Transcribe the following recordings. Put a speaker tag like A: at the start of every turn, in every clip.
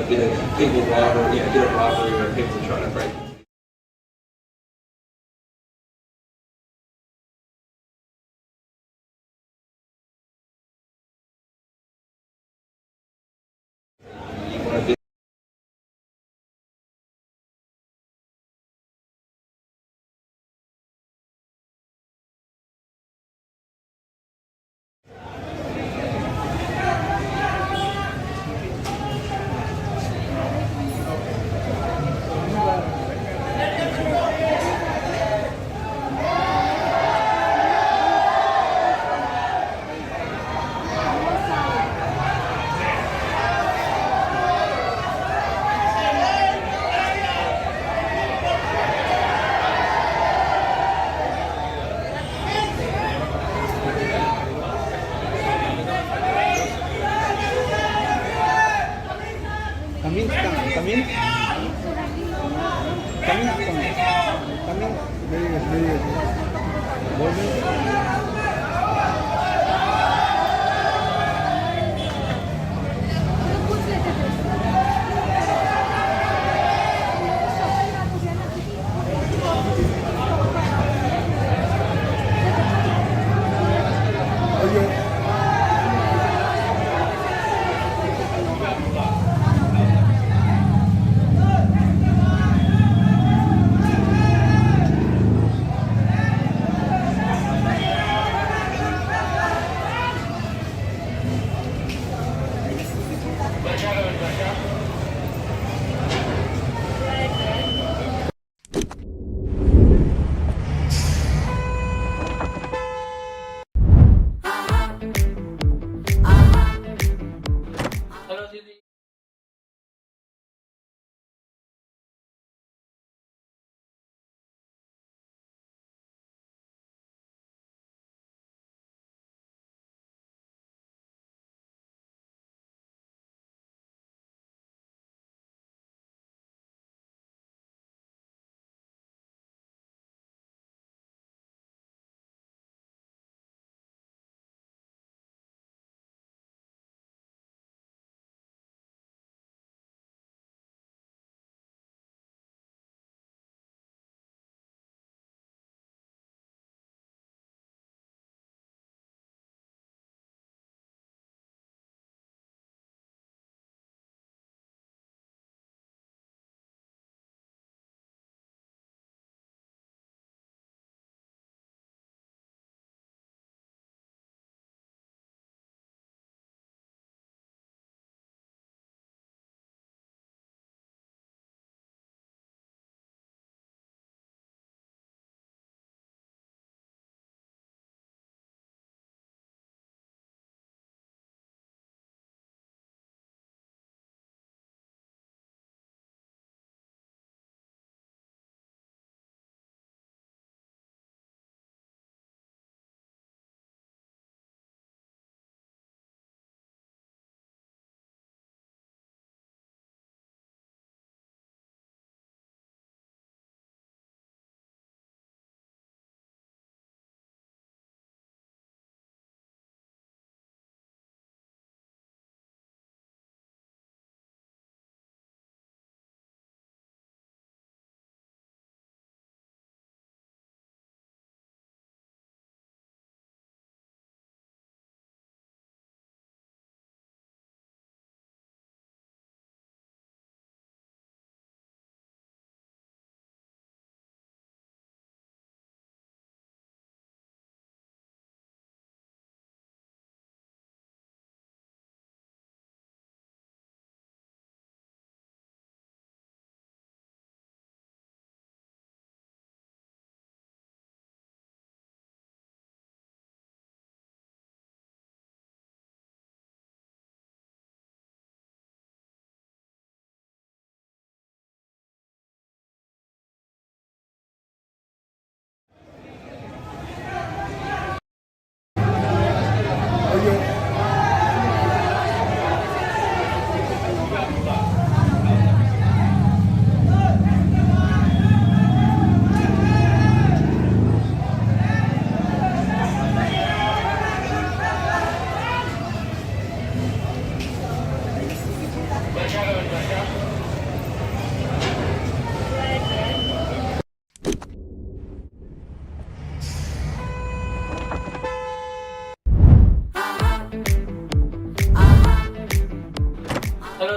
A: did a people robbery, did a robbery where people were trying to break. You want to do
B: Come in. Very good.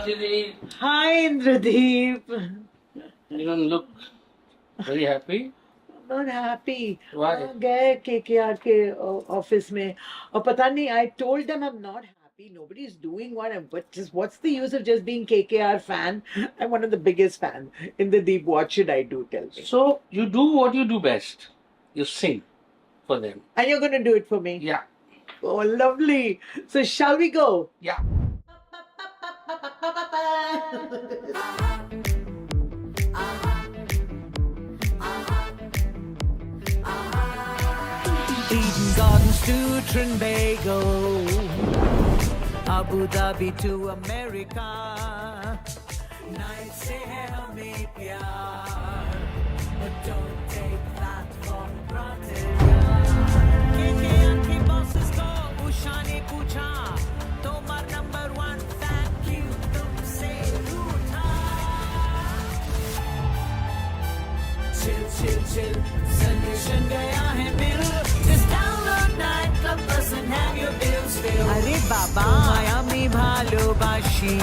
C: Shri,
D: Hi, Indradeep.
C: you don't look very happy.
D: I'm not happy.
C: Why?
D: गए KKR के office में और पता नहीं, I told them I'm not happy. Nobody's doing what I'm. But just what's the use of just being KKR fan? I'm one of the biggest fans. Indradeep, what should I do? Tell me.
C: So you do what you do best. You sing for them.
D: And you're going to do it for me?
C: Yeah.
D: Oh, lovely. So shall we go?
C: Yeah.
D: Eden Gardens to Trinbago, Abu Dhabi to America. Night se hai hame pyar, but don't take that for granted. KKR ke bosses ko Usha ne pucha, tomar number one thank you tumse rootha. Chill, chill, chill, solution gaya hai mil. Just download Night Club Plus and have your bills filled. Arey baba, Miami bhalobashi,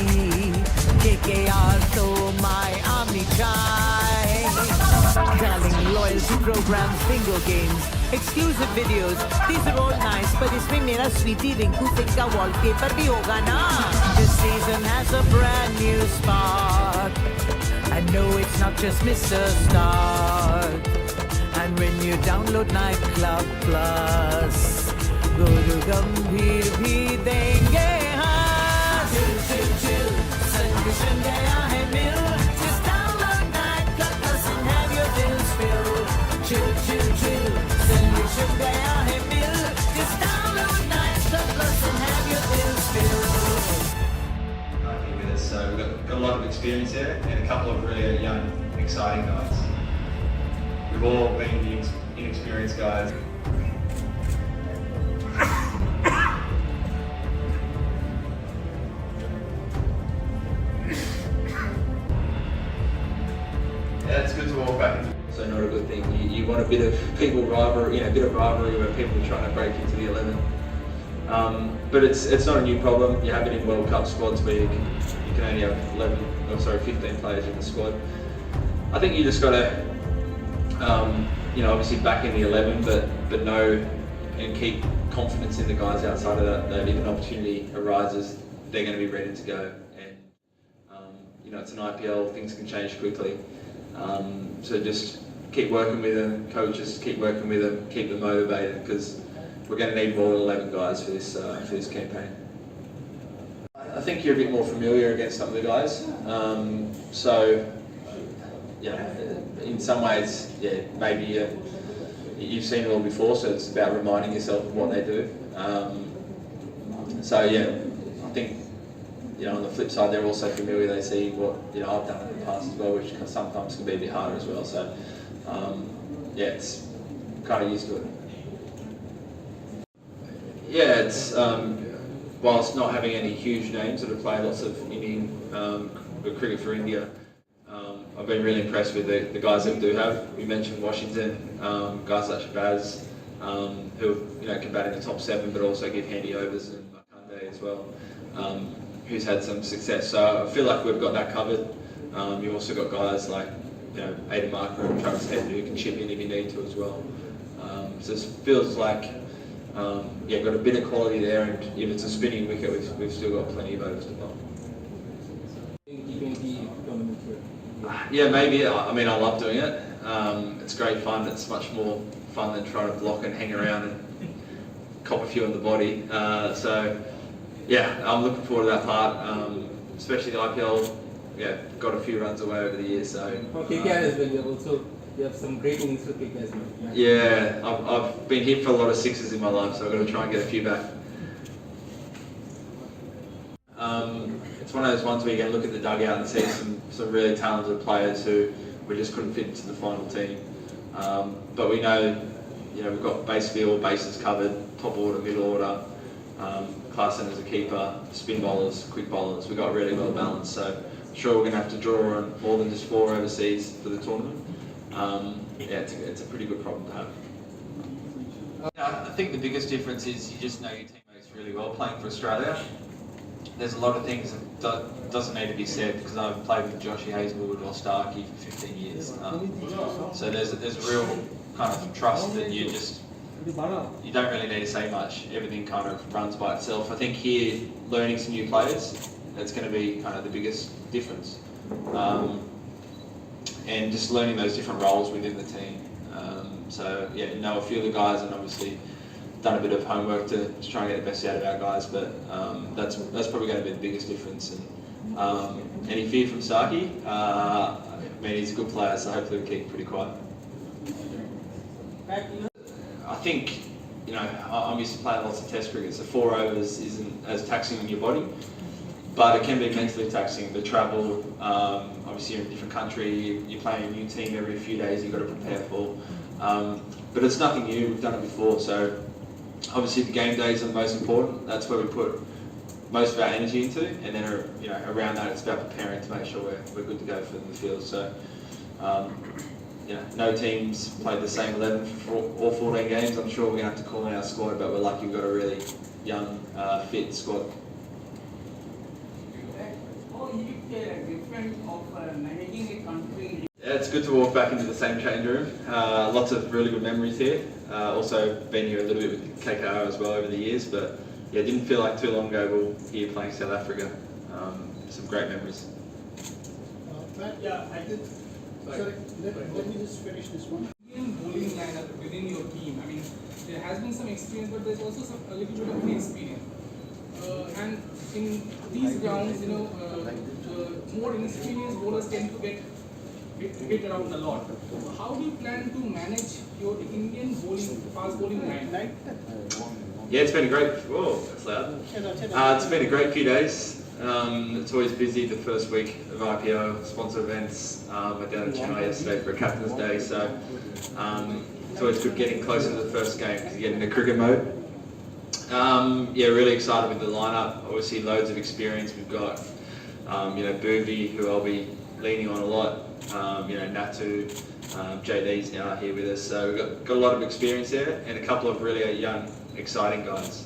D: KKR to my army chai. Darling, loyalty programs, bingo games, exclusive videos. These are all nice, but isme mera sweetie Rinku Singh ka wallpaper bhi hoga na. This season has a brand new spark. I know it's not just Mr. Stark. And when you download Night Club Plus, Guru Gambhir bhi denge haan. Chill, chill, chill, solution gaya hai mil. Just download Night Club Plus and have your bills filled. Chill, chill, chill, solution gaya hai mil. Just download Night Club Plus and have your bills filled.
A: With us, so we've got a lot of experience there and a couple of really young, exciting guys. We've all been the inexperienced guys. Yeah, it's good to walk back into. So not a good thing. You want a bit of people rivalry, a bit of rivalry where people are trying to break into the 11. But it's not a new problem. You have it in World Cup squads where you can only have 15 players in the squad. I think you just got to, obviously back in the 11, but know and keep confidence in the guys outside of that if an opportunity arises, they're going to be ready to go. And it's an IPL, things can change quickly. So just keep working with them, coaches, keep working with them, keep them motivated, because we're going to need more than 11 guys for this campaign. I think you're a bit more familiar against some of the guys, in some ways, maybe you've seen it all before, so it's about reminding yourself of what they do. I think on the flip side, they're also familiar. They see what I've done in the past as well, which sometimes can be a bit harder as well. So it's kind of used to it. Yeah, it's whilst not having any huge names that have played lots of Indian cricket for India, I've been really impressed with the guys that we do have. We mentioned Washington, guys like Shabazz, who can bat in the top 7, but also give handy overs, and Makande as well, who's had some success. So I feel like we've got that covered. You've also got guys like ATNBanglakolkata and Travis Head who can chip in if you need to as well. So it feels like got a bit of quality there, and if it's a spinning wicket, we've still got plenty of overs to bowl. Yeah, maybe. I mean, I love doing it. It's great fun. It's much more fun than trying to block and hang around and cop a few in the body. I'm looking forward to that part, especially the IPL. Got a few runs away over the years. So
B: for KKR as well, you have some great innings for KKR as well.
A: Yeah, I've been hit for a lot of sixes in my life, so I've got to try and get a few back. It's one of those ones where you can look at the dugout and see some really talented players who we just couldn't fit into the final team. But we know, we've got basically all bases covered: top order, middle order, Klaasen as a keeper, spin bowlers, quick bowlers. We got really well balanced. So I'm sure we're going to have to draw on more than just 4 overseas for the tournament. It's a pretty good problem to have. I think the biggest difference is you just know your teammates really well playing for Australia. there's a lot of things that doesn't need to be said because I've played with Joshy Hazelwood or Starkey for 15 years. So there's a real kind of trust that you don't really need to say much. Everything kind of runs by itself. I think here, learning some new players, that's going to be kind of the biggest difference. And just learning those different roles within the team. So yeah, know a few of the guys, and obviously done a bit of homework to try and get the best out of our guys. But that's probably going to be the biggest difference. And any fear from Starkey? I mean, he's a good player, so hopefully we keep him pretty quiet. I think, you know, I'm used to playing lots of Test cricket, so 4 overs isn't as taxing on your body, but it can be mentally taxing. The travel, obviously you're in a different country, you're playing a new team every few days you've got to prepare for. But it's nothing new, we've done it before, so obviously the game days are the most important. That's where we put most of our energy into, and then you know, around that it's about preparing to make sure we're good to go for the field. So you know, no teams played the same 11 for all 14 games. I'm sure we're going to have to call in our squad, but we're lucky we've got a really young, fit squad. Yeah, it's good to walk back into the same change room. Lots of really good memories here. Also been here a little bit with KKR as well over the years, but yeah, didn't feel like too long ago we were here playing South Africa. Some great memories.
E: Yeah, I did. Sorry, let me just finish this one.
B: Bowling lineup within your team. I mean, there has been some experience, but there's also a little bit of inexperience. And in these grounds, you know, the more inexperienced bowlers tend to get hit around a lot. How do you plan to manage your Indian bowling, fast bowling line?
A: Yeah, it's been a great. Whoa, that's loud. It's been a great few days. It's always busy the first week of IPL, sponsor events. Went down to Chennai yesterday for a captain's day, so it's always good getting closer to the first game because you get into cricket mode. Yeah, really excited with the lineup. Obviously, loads of experience. We've got you know, Boovy, who I'll be leaning on a lot. You know, Natu, JD's now here with us, so we've got a lot of experience there, and a couple of really young, exciting guys.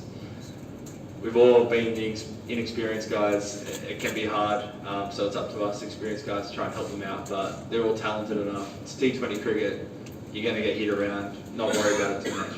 A: We've all been the inexperienced guys. It can be hard, so it's up to us experienced guys to try and help them out, but they're all talented enough. It's T20 cricket, you're going to get hit around, not worry about it too much.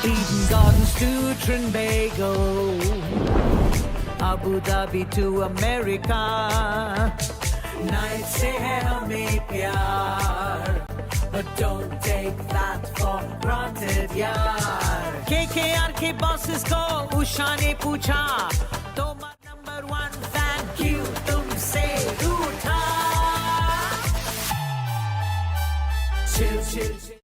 D: Eden Gardens to Trinbago, Abu Dhabi to America. Night se hai hame pyar, but don't take that for granted, yaar. KKR ke bosses ko Usha ne pucha, toma number 1 thank you tumse rootha. Chill, chill, chill.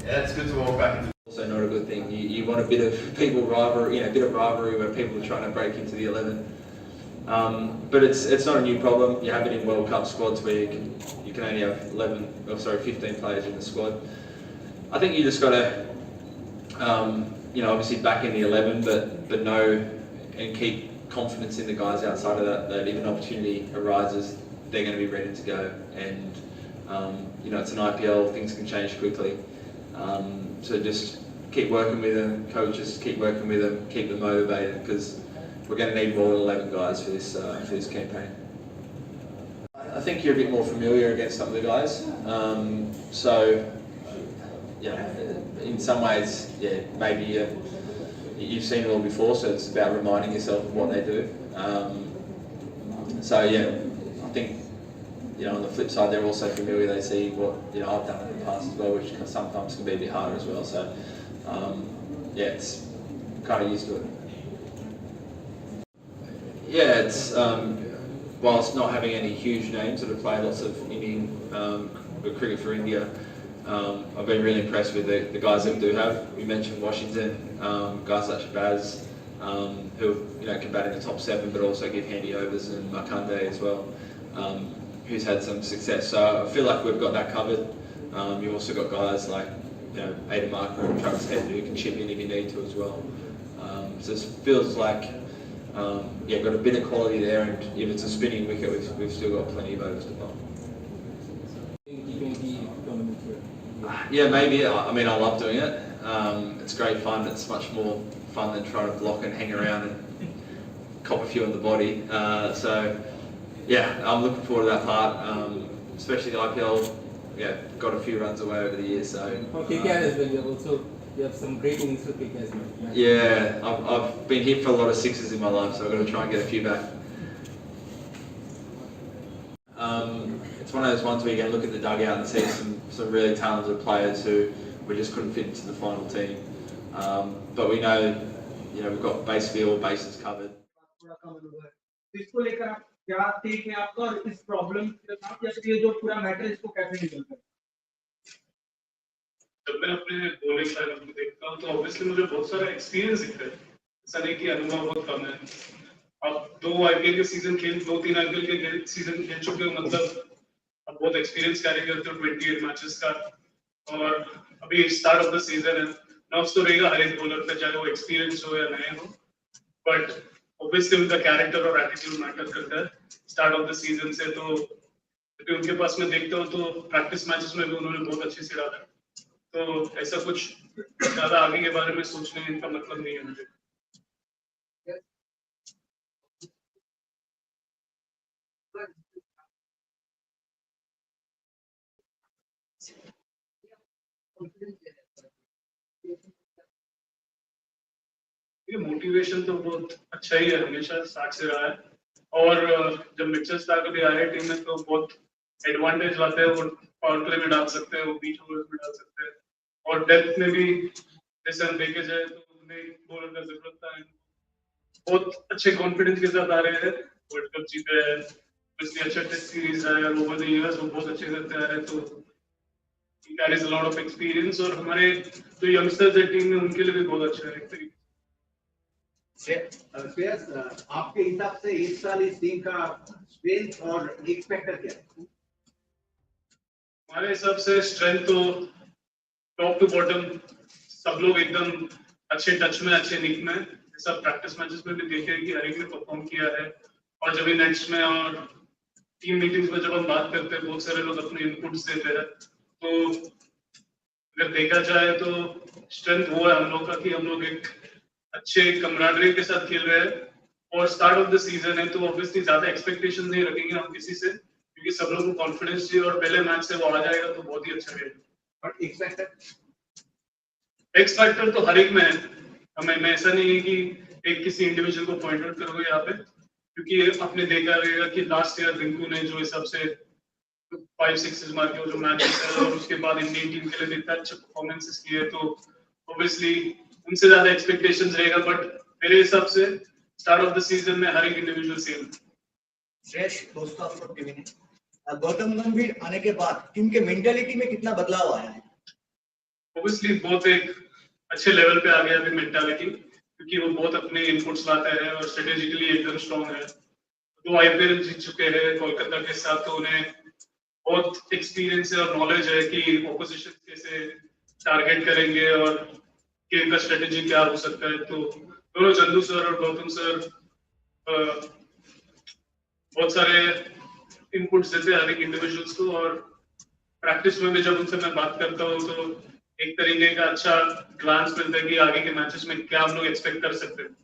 A: Yeah, it's good to walk back into. Also not a good thing. You want a bit of people rivalry, a bit of rivalry where people are trying to break into the 11. But it's not a new problem. You have it in World Cup squads where you can only have 15 players in the squad. I think you just got to, obviously back in the 11, but know and keep confidence in the guys outside of that if an opportunity arises, they're going to be ready to go. And it's an IPL, things can change quickly. So just keep working with them, coaches, keep working with them, keep them motivated, because we're going to need more than 11 guys for this campaign. I think you're a bit more familiar against some of the guys, in some ways, maybe you've seen it all before, so it's about reminding yourself of what they do. I think on the flip side, they're also familiar. They see what I've done in the past as well, which sometimes can be a bit harder as well. So it's kind of used to it. Yeah, it's whilst not having any huge names that have played lots of Indian cricket for India, I've been really impressed with the guys that we do have. We mentioned Washington, guys like Shabazz, who can bat in the top 7, but also give handy overs, and Markanday as well, who's had some success. So I feel like we've got that covered. You've also got guys like ATNBanglakolkata and Travis Head who can chip in if you need to as well. So it feels like got a bit of quality there, and if it's a spinning wicket, we've still got plenty of overs to bowl. Yeah, maybe. I mean, I love doing it. It's great fun. It's much more fun than trying to block and hang around and cop a few in the body. I'm looking forward to that part, especially the IPL. Got a few runs away over the years. So
F: for KKR as well, you have some great innings for KKR as well.
A: Yeah, I've been hit for a lot of sixes in my life, so I've got to try and get a few back. It's one of those ones where you can look at the dugout and see some really talented players who we just couldn't fit into the final team. But we know, we've got basically all bases covered.
G: इसको लेकर आप क्या take है आपका और इस problem के साथ या फिर ये जो पूरा मैटर इसको कैसे निकल कर?
H: जब मैं अपने बॉलिंग लाइनअप को देखता हूं तो ऑब्वियसली मुझे बहुत सारा एक्सपीरियंस दिखता है, ऐसा नहीं कि अनुभव बहुत कम है। अब 2 आईपीएल के सीजन 2-3 आईपीएल के सीजन खेल चुके हो, मतलब अब बहुत एक्सपीरियंस कैरी करते हो 28 मैचेस का, और अभी स्टार्ट ऑफ द सीजन है। नर्व्स तो रहेगा हर एक बॉलर पे, चाहे वो एक्सपीरियंस हो या नए हो, बट ऑब्वियसली उनका कैरेक्टर और एटीट्यूड मैटर करता है स्टार्ट ऑफ द सीजन से। तो क्योंकि उनके पास मैं देखता हूँ तो प्रैक्टिस मैचेस में भी उन्होंने बहुत अच्छे से डाला, तो ऐसा कुछ ज्यादा आगे के बारे में सोचने का मतलब नहीं है मुझे। ये मोटिवेशन तो बहुत अच्छा ही है, हमेशा स्टार्ट से रहा है, और जब मिचेल स्टार्क भी आए टीम में तो बहुत एडवांटेज लाते हैं। वो पावर प्ले में डाल सकते हैं, वो बीच ओवर्स में डाल सकते हैं, और डेप्थ में भी जैसे हम देखे जाए तो उन्हें बॉलर का जरूरत था। बहुत अच्छे कॉन्फिडेंस के साथ आ रहे हैं, वर्ल्ड कप जीते हैं, इसलिए अच्छा टेस्ट सीरीज है, और ओवर द इयर्स वो बहुत अच्छे से तैयार है, तो he carries a lot of experience, और हमारे जो यंगस्टर्स है टीम में उनके लिए भी बहुत अच्छा है एक तरीके
G: से। आपके हिसाब से इस साल इस टीम का स्ट्रेंथ और एक्स फैक्टर क्या है?
H: हमारे हिसाब से स्ट्रेंथ तो टॉप टू बॉटम सब लोग एकदम अच्छे टच में, अच्छे निक में, जैसा प्रैक्टिस मैचेस में भी देखे कि हर एक ने परफॉर्म किया है, और जब नेट्स में और टीम मीटिंग्स में जब हम बात करते हैं बहुत सारे लोग अपने इनपुट्स देते हैं, तो अगर देखा जाए तो स्ट्रेंथ वो है हम लोग का कि हम लोग एक अच्छे कमराडरी के साथ खेल रहे हैं, और स्टार्ट ऑफ द सीजन है तो ऑब्वियसली ज्यादा एक्सपेक्टेशन नहीं रखेंगे हम किसी से, क्योंकि सब लोगों को कॉन्फिडेंस चाहिए, और पहले मैच से वो आ जाएगा तो बहुत ही अच्छा रहेगा।
G: और एक्स
H: फैक्टर तो हर एक में है, हमें ऐसा नहीं है कि एक किसी इंडिविजुअल को पॉइंट आउट करोगे यहाँ पे, क्योंकि आपने देखा रहेगा कि लास्ट ईयर रिंकू ने जो हिसाब से 5 6 मार के जो मैच जीता है, और उसके बाद इंडियन टीम के लिए इतना अच्छा परफॉर्मेंसेस किए, तो ऑब्वियसली उनसे ज्यादा एक्सपेक्टेशंस रहेगा, बट मेरे हिसाब से स्टार्ट ऑफ द सीजन में हर एक इंडिविजुअल सेम।
G: गौतम गंभीर आने के बाद टीम के मेंटालिटी में कितना बदलाव आया है?
H: ऑब्वियसली बहुत एक अच्छे लेवल पे आ गया अभी मेंटालिटी, क्योंकि वो बहुत अपने इनपुट्स लाते हैं और स्ट्रेटेजिकली एकदम स्ट्रॉन्ग है। 2 आईपीएल जीत चुके हैं कोलकाता के साथ, तो उन्हें बहुत एक्सपीरियंस है और नॉलेज है कि ऑपोजिशन कैसे टारगेट करेंगे और गेम का स्ट्रेटेजी क्या हो सकता है। तो दोनों चंदू सर और गौतम सर बहुत सारे इनपुट्स देते हैं हर एक इंडिविजुअल्स को, और प्रैक्टिस में भी जब उनसे मैं बात करता हूँ तो एक तरीके का अच्छा ग्लांस मिलता है कि आगे के मैचेस में क्या हम लोग एक्सपेक्ट कर सकते हैं।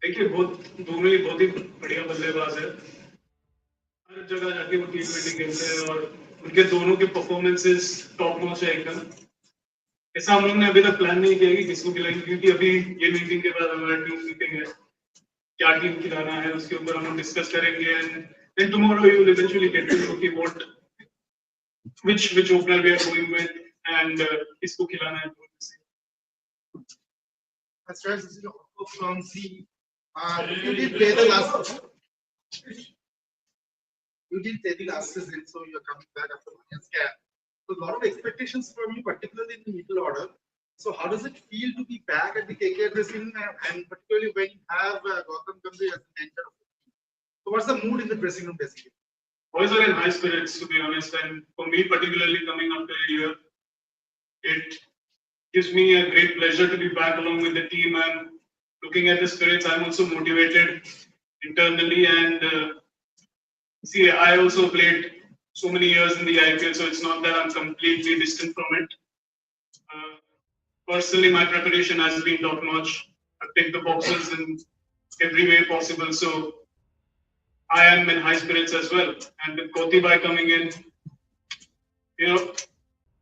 H: देखिए, दोनों ही बहुत ही बढ़िया बल्लेबाज है। हर जगह जाके वो T20 खेलते हैं और उनके दोनों के परफॉर्मेंसेस टॉप नॉच है एकदम। ऐसा हम लोग ने अभी तक प्लान नहीं किया कि किसको खिलाएंगे, क्योंकि अभी ये मीटिंग के बाद हमारा टीम मीटिंग है, क्या टीम खिलाना है उसके ऊपर हम लोग डिस्कस करेंगे, and then tomorrow you will eventually get to know कि what which opener we are going with and किसको खिलाना है।
E: As this is from C. You did play the last. You did play the last season, so you're coming back after 1 year's gap. So a lot of expectations from you, particularly in the middle order. So how does it feel to be back at the KKR this season, and particularly when you have Gautam Gambhir as the mentor of the team? So what's the mood in the dressing room basically?
H: Boys are in high spirits, to be honest, and for me particularly coming after a year, it gives me a great pleasure to be back along with the team. And looking at the spirits, I'm also motivated internally, and see, I also played so many years in the IPL, so it's not that I'm completely distant from it. Personally, my preparation has been top notch. I've ticked the boxes in every way possible, so I am in high spirits as well. And with Koti Bhai coming in,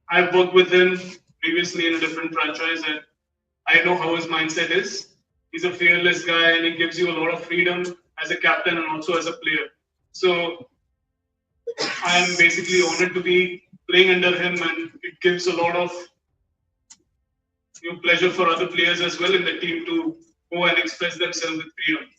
H: I've worked with him previously in a different franchise, and I know how his mindset is. He's a fearless guy, and he gives you a lot of freedom as a captain and also as a player. So I am basically honored to be playing under him, and it gives a lot of pleasure for other players as well in the team to go and express themselves with freedom.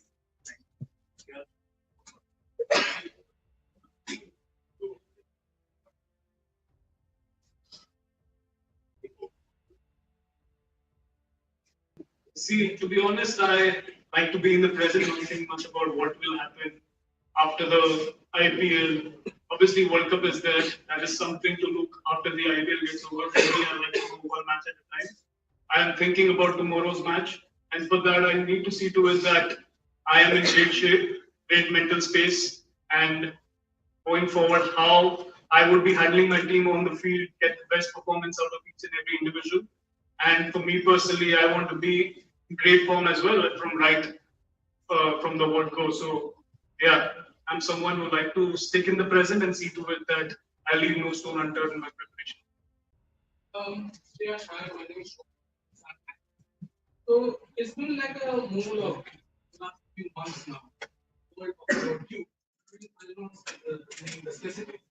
H: See, to be honest, I like to be in the present, not think much about what will happen after the IPL. Obviously, World Cup is there. That is something to look after the IPL gets over. For me, I like to go one match at a time. I am thinking about tomorrow's match, and for that, I need to see to it that I am in great shape, great mental space, and going forward, how I would be handling my team on the field, get the best performance out of each and every individual. And for me personally, I want to be in great form as well from the word go. So yeah, I'm someone who like to stick in the present and see to it that I leave no stone unturned in my preparation.
B: Yeah, hi, my name is Shobhan. So it's been like a move of last few months now. So I talk about you. I don't name the specifics,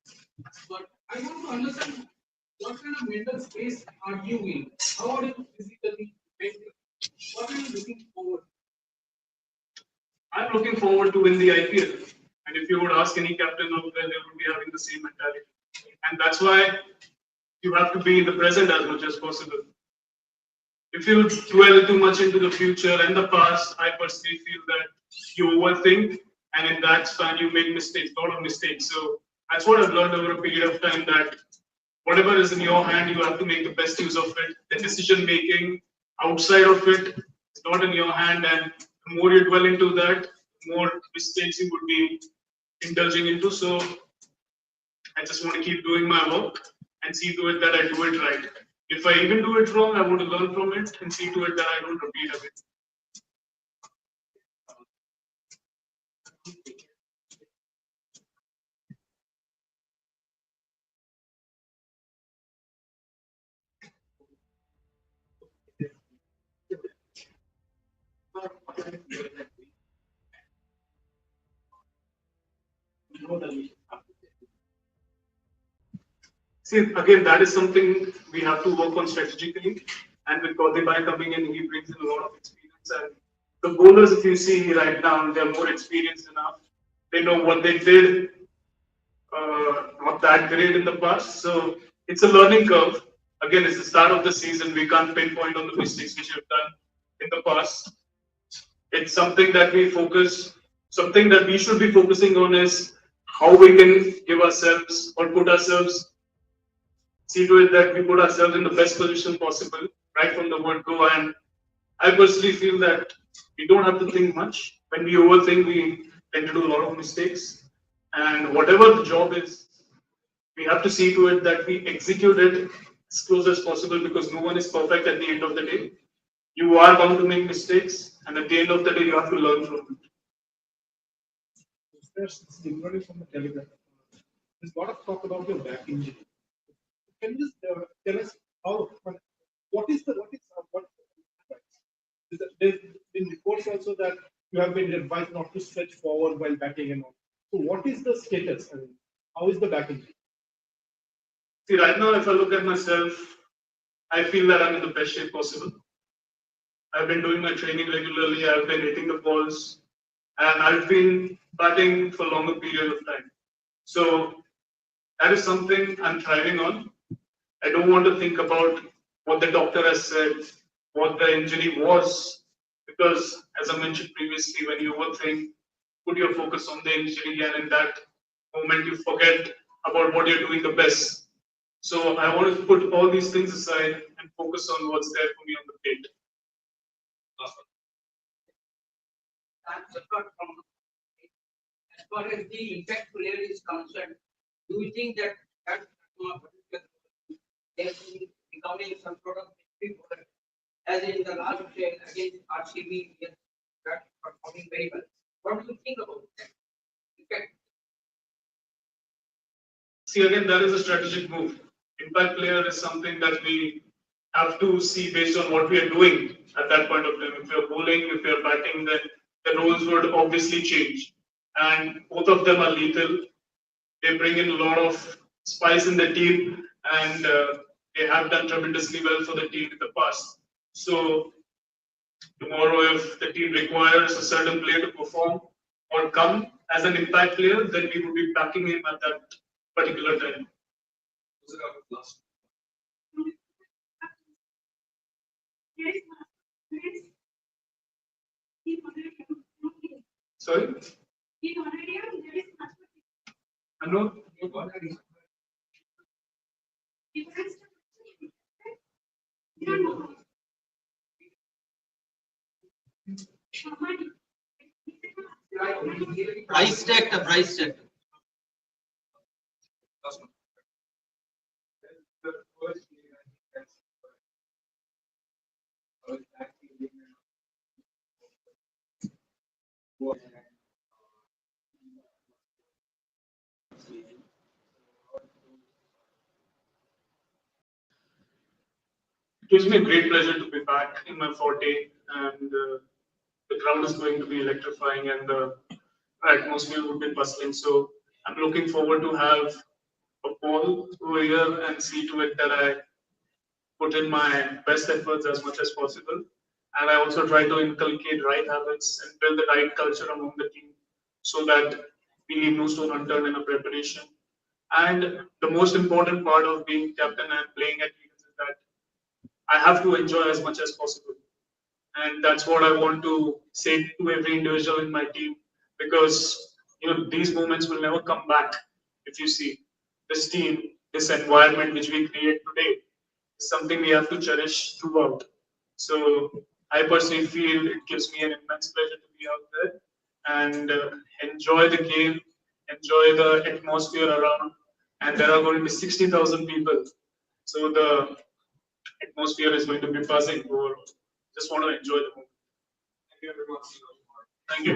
B: but I want to understand what kind of mental space are you in? How are you physically, mentally? What are you looking forward?
H: I'm looking forward to win the IPL. And if you would ask any captain out there, they would be having the same mentality. And that's why you have to be in the present as much as possible. If you dwell too much into the future and the past, I personally feel that you overthink, and in that span you make mistakes, a lot of mistakes. So that's what I've learned over a period of time, that whatever is in your hand, you have to make the best use of it. The decision making outside of it is not in your hand, and the more you dwell into that, the more mistakes you would be indulging into. So I just want to keep doing my work and see to it that I do it right. If I even do it wrong, I want to learn from it and see to it that I don't repeat again. See, again, that is something we have to work on strategically. And with Kodebai coming in, he brings in a lot of experience. And the bowlers, if you see right now, they're more experienced enough. They know what they did, not that great in the past. So it's a learning curve. Again, it's the start of the season. We can't pinpoint on the mistakes which we've done in the past. It's something that something that we should be focusing on is how we can give ourselves or put ourselves, see to it that we put ourselves in the best position possible right from the word go. And I personally feel that we don't have to think much. When we overthink, we tend to do a lot of mistakes. And whatever the job is, we have to see to it that we execute it as close as possible because no one is perfect at the end of the day. You are bound to make mistakes, and at the end of the day, you have to learn from it.
E: There's similarly from the Telegram. There's a lot of talk about your back injury. Can you just tell us what is there's been reports also that you have been advised not to stretch forward while batting and all. So what is the status? I mean, how is the back injury?
H: See, right now, if I look at myself, I feel that I'm in the best shape possible. I've been doing my training regularly. I've been hitting the balls, and I've been batting for a longer period of time. So that is something I'm thriving on. I don't want to think about what the doctor has said, what the injury was, because as I mentioned previously, when you overthink, put your focus on the injury, and in that moment you forget about what you're doing the best. So I want to put all these things aside and focus on what's there for me on the plate.
I: As far as the impact player is concerned, do you think that they are becoming some sort of mystery product? As in the last game against RCB, that performing very well. What do you think about that? Impact.
H: See, again, that is a strategic move. Impact player is something that we have to see based on what we are doing at that point of time. If we are bowling, if we are batting, then the roles would obviously change. And both of them are lethal. They bring in a lot of spice in the team, and they have done tremendously well for the team in the past. So tomorrow, if the team requires a certain player to perform or come as an impact player, then we would be backing him at that particular time. Sorry? I know.
I: Price tag.
H: It gives me a great pleasure to be back in my forte, and the crowd is going to be electrifying, and the atmosphere would be bustling. So I'm looking forward to have a ball over here and see to it that I put in my best efforts as much as possible. And I also try to inculcate right habits and build the right culture among the team so that we leave no stone unturned in our preparation. And the most important part of being captain and playing at Leeds is that I have to enjoy as much as possible. And that's what I want to say to every individual in my team, because these moments will never come back. If you see this team, this environment which we create today is something we have to cherish throughout. So I personally feel it gives me an immense pleasure to be out there and enjoy the game, enjoy the atmosphere around. And there are going to be 60,000 people. So the atmosphere is going to be buzzing overall. Just want to enjoy the moment. Thank you, everyone. Thank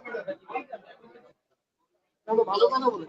H: you.
E: ভালো কথা বলে